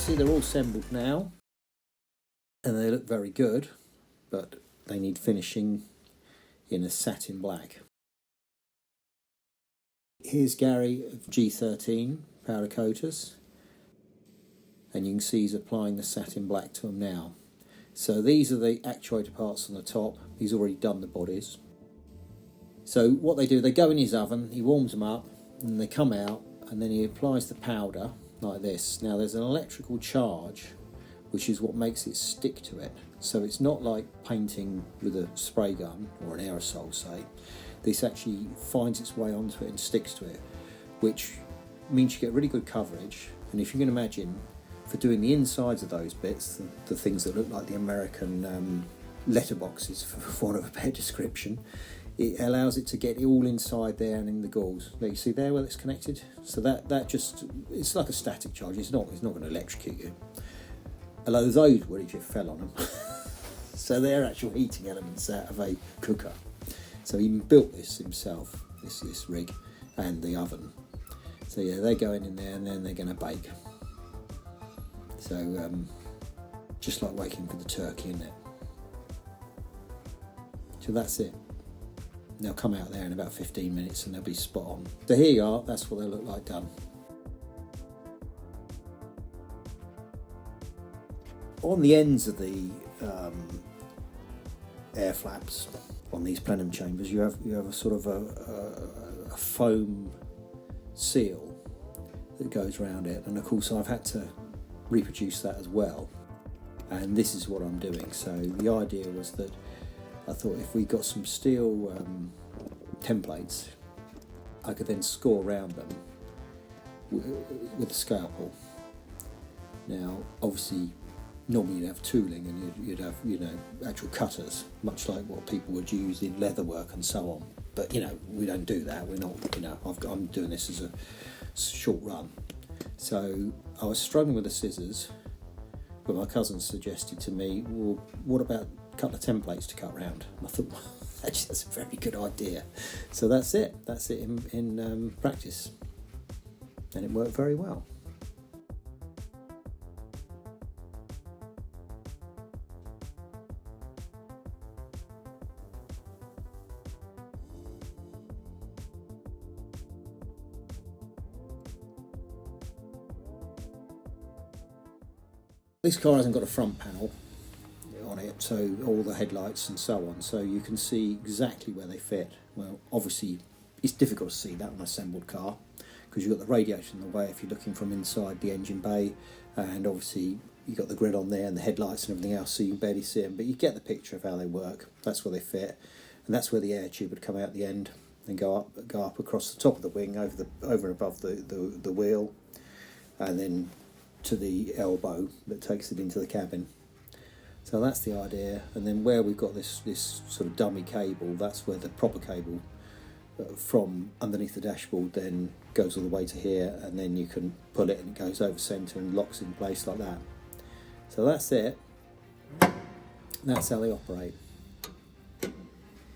see they're all assembled now, and they look very good, but they need finishing in a satin black. Here's Garry of G13 powder coaters, and you can see he's applying the satin black to them now. So these are the actuator parts on the top. He's already done the bodies. So what they do, they go in his oven, he warms them up, and they come out, and then he applies the powder like this. Now there's an electrical charge which is what makes it stick to it. So it's not like painting with a spray gun or an aerosol, say. This actually finds its way onto it and sticks to it, which means you get really good coverage. And if you can imagine, for doing the insides of those bits, the things that look like the American letterboxes, for want of a better description, it allows it to get it all inside there and in the gauze. There, you see there where it's connected? So that just, it's like a static charge. It's not going to electrocute you. Although those would if you fell on them. So they're actual heating elements out of a cooker. So he built this himself, this rig, and the oven. So yeah, they're going in there and then they're going to bake. So just like waiting for the turkey, isn't it? So that's it. They'll come out there in about 15 minutes and they'll be spot on. So here you are, that's what they look like done. On the ends of the air flaps on these plenum chambers, you have a sort of a foam seal that goes around it, and of course I've had to reproduce that as well, and this is what I'm doing. So the idea was that I thought if we got some steel templates, I could then score around them with a scalpel. Now obviously normally you'd have tooling and you'd have, you know, actual cutters, much like what people would use in leather work and so on. But, you know, we don't do that. We're not, you know, I'm doing this as a short run. So I was struggling with the scissors, but my cousin suggested to me, well, what about a couple of templates to cut round? And I thought, well, actually, that's a very good idea. So that's it in practice. And it worked very well. This car hasn't got a front panel on it, so all the headlights and so on, so you can see exactly where they fit. Well, obviously it's difficult to see that on an assembled car because you've got the radiator in the way if you're looking from inside the engine bay, and obviously you've got the grid on there and the headlights and everything else, so you can barely see them, but you get the picture of how they work. That's where they fit, and that's where the air tube would come out the end and go up across the top of the wing over and above the wheel, and then to the elbow that takes it into the cabin. So that's the idea. And then where we've got this sort of dummy cable, that's where the proper cable from underneath the dashboard then goes all the way to here, and then you can pull it and it goes over centre and locks in place like that. So that's it. That's how they operate.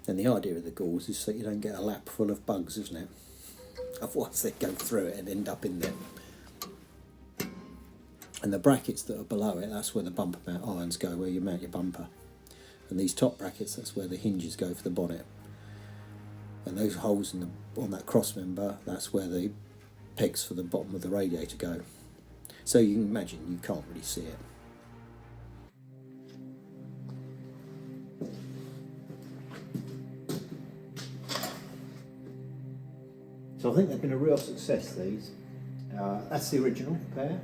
And the idea of the gauze is so you don't get a lap full of bugs, isn't it? Otherwise they go through it and end up in there. And the brackets that are below it, that's where the bumper mount irons go, where you mount your bumper. And these top brackets, that's where the hinges go for the bonnet. And those holes on that cross member, that's where the pegs for the bottom of the radiator go. So you can imagine, you can't really see it. So I think they've been a real success, these. That's the original pair.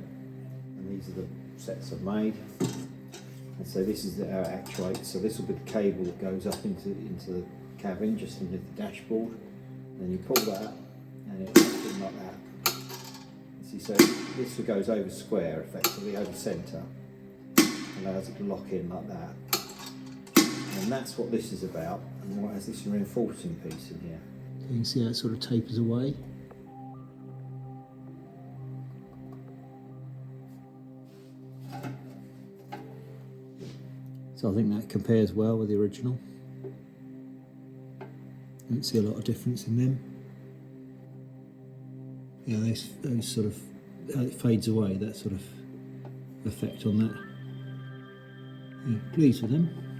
And these are the sets I've made. And so this is our actuator. So this will be the cable that goes up into the cabin, just underneath the dashboard. And then you pull that, and it goes in like that. See, so this goes over square, effectively over centre. Allows it to lock in like that. And that's what this is about. And what has this reinforcing piece in here? You can see how it sort of tapers away. So I think that compares well with the original. You don't see a lot of difference in them. Yeah, those sort of, how it fades away, that sort of effect on that. Yeah, pleased with them.